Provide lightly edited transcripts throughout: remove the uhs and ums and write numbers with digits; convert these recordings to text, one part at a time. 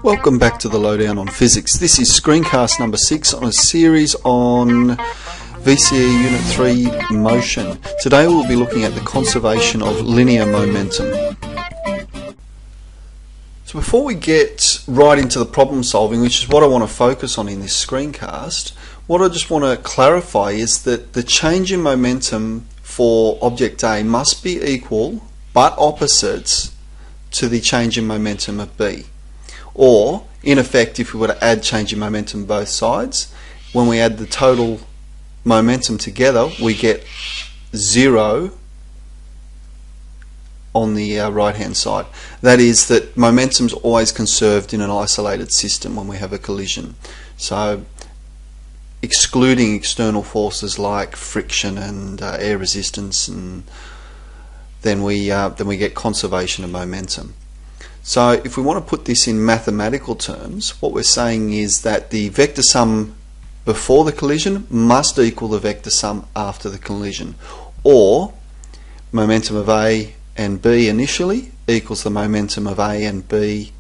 Welcome back to the Lowdown on Physics. This is screencast number 6 on a series on VCE Unit 3 motion. Today we'll be looking at the conservation of linear momentum. So before we get right into the problem solving, which is what I want to focus on in this screencast, what I just want to clarify is that the change in momentum for object A must be equal but opposites to the change in momentum of B. Or, in effect, if we were to add change in momentum both sides, when we add the total momentum together, we get 0 on the right hand side. That is that momentum is always conserved in an isolated system when we have a collision. So excluding external forces like friction and air resistance, and then we get conservation of momentum. So if we want to put this in mathematical terms, what we're saying is that the vector sum before the collision must equal the vector sum after the collision, or momentum of A and B initially equals the momentum of A and B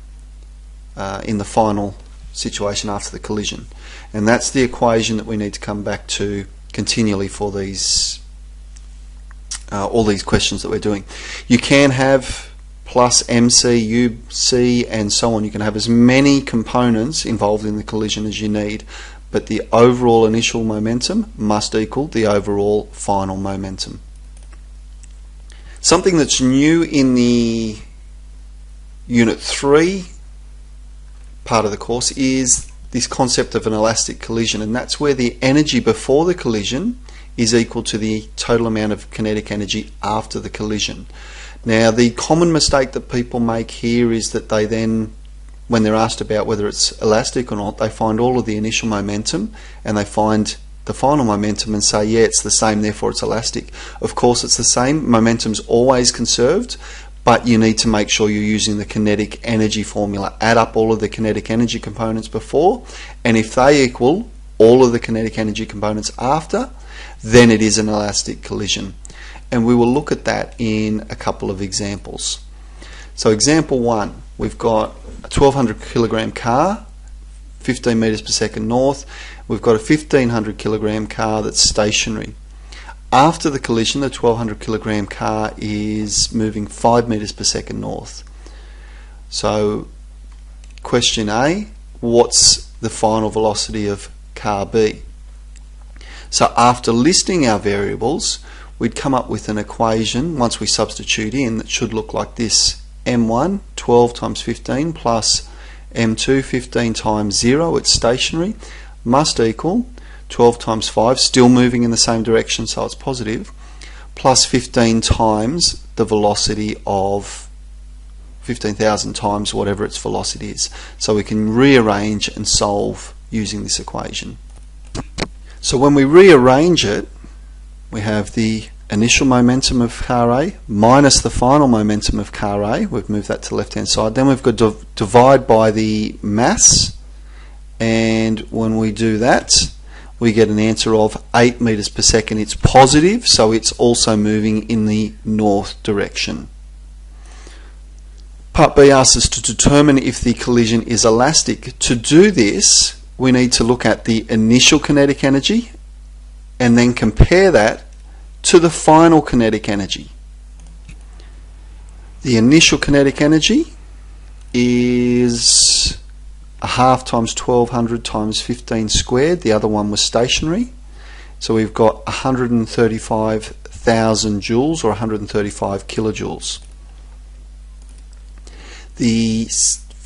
in the final situation after the collision. And that's the equation that we need to come back to continually for these all these questions that we're doing. You can have plus MC, UC and so on. You can have as many components involved in the collision as you need, but the overall initial momentum must equal the overall final momentum. Something that's new in the Unit 3 part of the course is this concept of an elastic collision, and that's where the energy before the collision is equal to the total amount of kinetic energy after the collision. Now, the common mistake that people make here is that they then, when they're asked about whether it's elastic or not, they find all of the initial momentum and they find the final momentum and say, yeah, it's the same, therefore it's elastic. Of course it's the same. Momentum's always conserved, but you need to make sure you're using the kinetic energy formula. Add up all of the kinetic energy components before, and if they equal all of the kinetic energy components after, then it is an elastic collision. And we will look at that in a couple of examples. So example 1, we've got a 1200 kilogram car, 15 meters per second north. We've got a 1500 kilogram car that's stationary. After the collision, the 1200 kilogram car is moving 5 meters per second north. So question A, what's the final velocity of car B? So after listing our variables, we'd come up with an equation once we substitute in that should look like this: m1 12 times 15 plus m2 15 times 0, it's stationary, must equal 12 times 5, still moving in the same direction so it's positive, plus 15 times the velocity of 15,000 times whatever its velocity is. So we can rearrange and solve using this equation. So when we rearrange it, we have the initial momentum of car A minus the final momentum of car A. We've moved that to the left hand side. Then we've got to divide by the mass, and when we do that we get an answer of 8 meters per second. It's positive, so it's also moving in the north direction. Part B asks us to determine if the collision is elastic. To do this, we need to look at the initial kinetic energy and then compare that to the final kinetic energy. The initial kinetic energy is a half times 1200 times 15 squared. The other one was stationary. So we've got 135,000 joules, or 135 kilojoules. The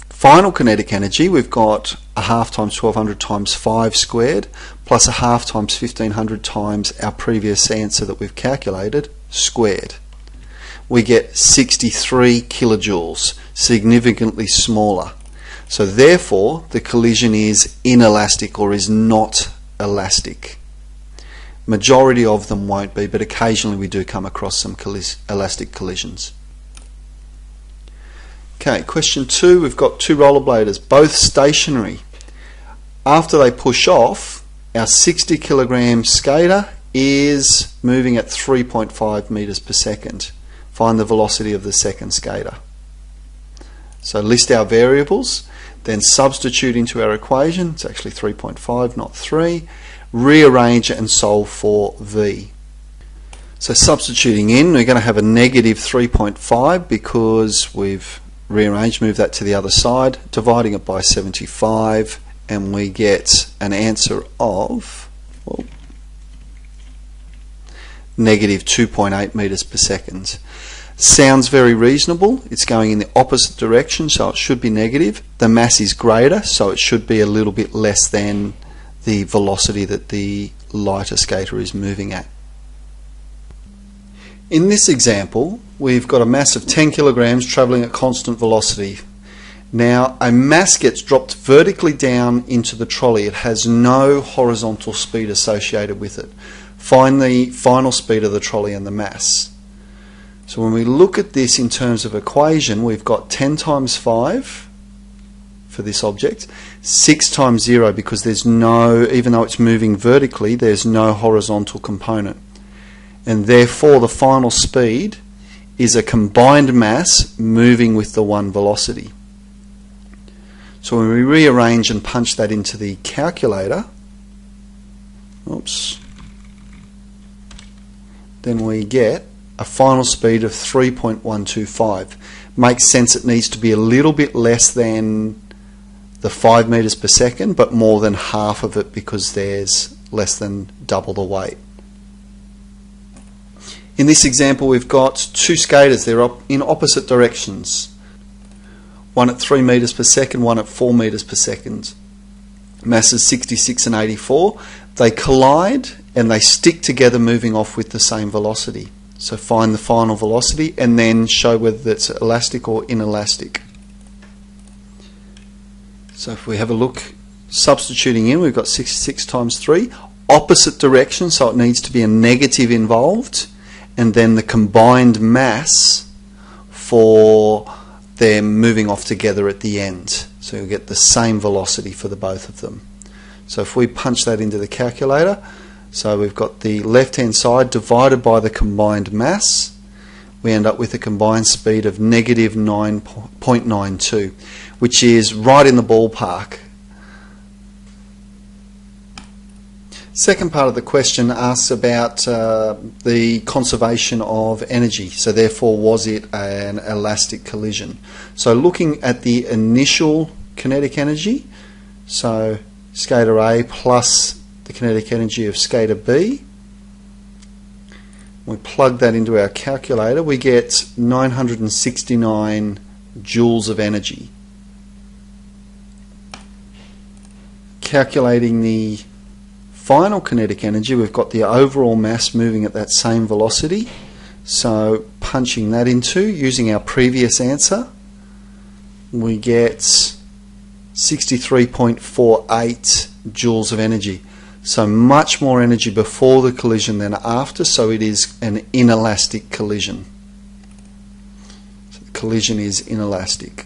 final kinetic energy, we've got a half times 1200 times 5 squared plus a half times 1500 times our previous answer that we've calculated squared. We get 63 kilojoules, significantly smaller. So therefore the collision is inelastic or is not elastic. Majority of them won't be, but occasionally we do come across some elastic collisions. Okay, question 2, we've got two rollerbladers, both stationary. After they push off, our 60 kilogram skater is moving at 3.5 meters per second. Find the velocity of the second skater. So list our variables, then substitute into our equation. It's actually 3.5, not 3. Rearrange it and solve for v. So substituting in, we're going to have a negative 3.5 because we've rearranged, move that to the other side, dividing it by 75, and we get an answer of, well, negative 2.8 meters per second. Sounds very reasonable. It's going in the opposite direction, so it should be negative. The mass is greater, so it should be a little bit less than the velocity that the lighter skater is moving at. In this example, we've got a mass of 10 kilograms travelling at constant velocity. Now, a mass gets dropped vertically down into the trolley. It has no horizontal speed associated with it. Find the final speed of the trolley and the mass. So when we look at this in terms of equation, we've got 10 times 5 for this object, 6 times 0 because there's no, even though it's moving vertically, there's no horizontal component. And therefore the final speed is a combined mass moving with the one velocity. So when we rearrange and punch that into the calculator, then we get a final speed of 3.125. Makes sense, it needs to be a little bit less than the 5 meters per second, but more than half of it because there's less than double the weight. In this example, we've got two skaters. They're in opposite directions. One at 3 meters per second, one at 4 meters per second. Masses 66 and 84. They collide and they stick together, moving off with the same velocity. So find the final velocity and then show whether it's elastic or inelastic. So if we have a look, substituting in, we've got 66 times 3. Opposite direction, so it needs to be a negative involved. And then the combined mass for them moving off together at the end. So you'll get the same velocity for the both of them. So if we punch that into the calculator, so we've got the left hand side divided by the combined mass, we end up with a combined speed of negative 9.92, which is right in the ballpark. Second part of the question asks about the conservation of energy. So therefore, was it an elastic collision? So looking at the initial kinetic energy, so skater A plus the kinetic energy of skater B, we plug that into our calculator, we get 969 joules of energy. Calculating the final kinetic energy, we've got the overall mass moving at that same velocity, so punching that into, using our previous answer, we get 63.48 joules of energy. So much more energy before the collision than after, so it is an inelastic collision. So the collision is inelastic.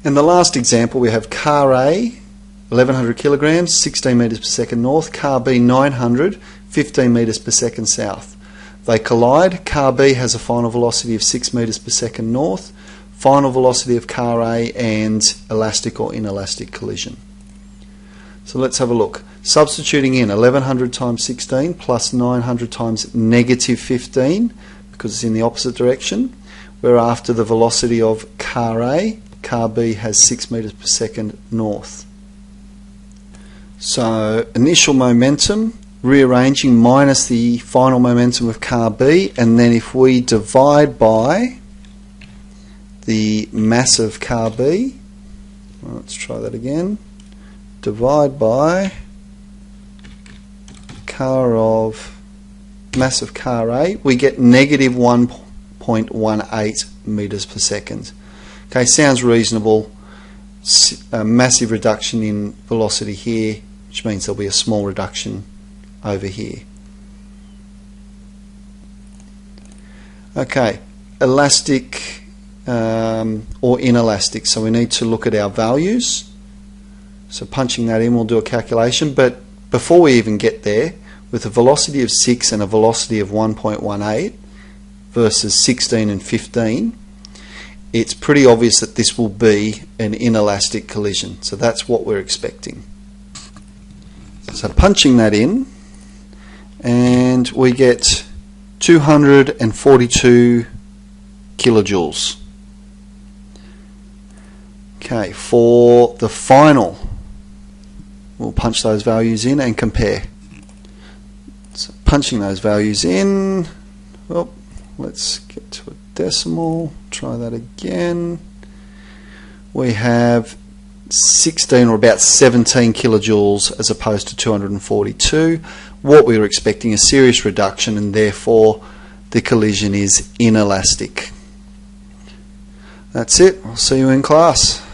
And the last example, we have car A, 1100 kilograms, 16 meters per second north, car B 900, 15 meters per second south. They collide. Car B has a final velocity of 6 meters per second north, final velocity of car A, and elastic or inelastic collision. So let's have a look. Substituting in 1100 times 16 plus 900 times negative 15, because it's in the opposite direction. We're after the velocity of car A. Car B has 6 meters per second north. So initial momentum, rearranging minus the final momentum of car B, and then if we divide by the mass of car B, let's try that again, divide by mass of car A, we get negative 1.18 meters per second. Okay, sounds reasonable. A massive reduction in velocity here, which means there'll be a small reduction over here. Okay, elastic or inelastic, so we need to look at our values. So punching that in, we'll do a calculation, but before we even get there, with a velocity of 6 and a velocity of 1.18 versus 16 and 15, it's pretty obvious that this will be an inelastic collision. So that's what we're expecting. So punching that in, and we get 242 kilojoules. Okay, for the final, we'll punch those values in and compare. So punching those values in, well, let's get to a decimal, try that again. We have 16 or about 17 kilojoules as opposed to 242. What we were expecting a serious reduction, and therefore the collision is inelastic. That's it. I'll see you in class.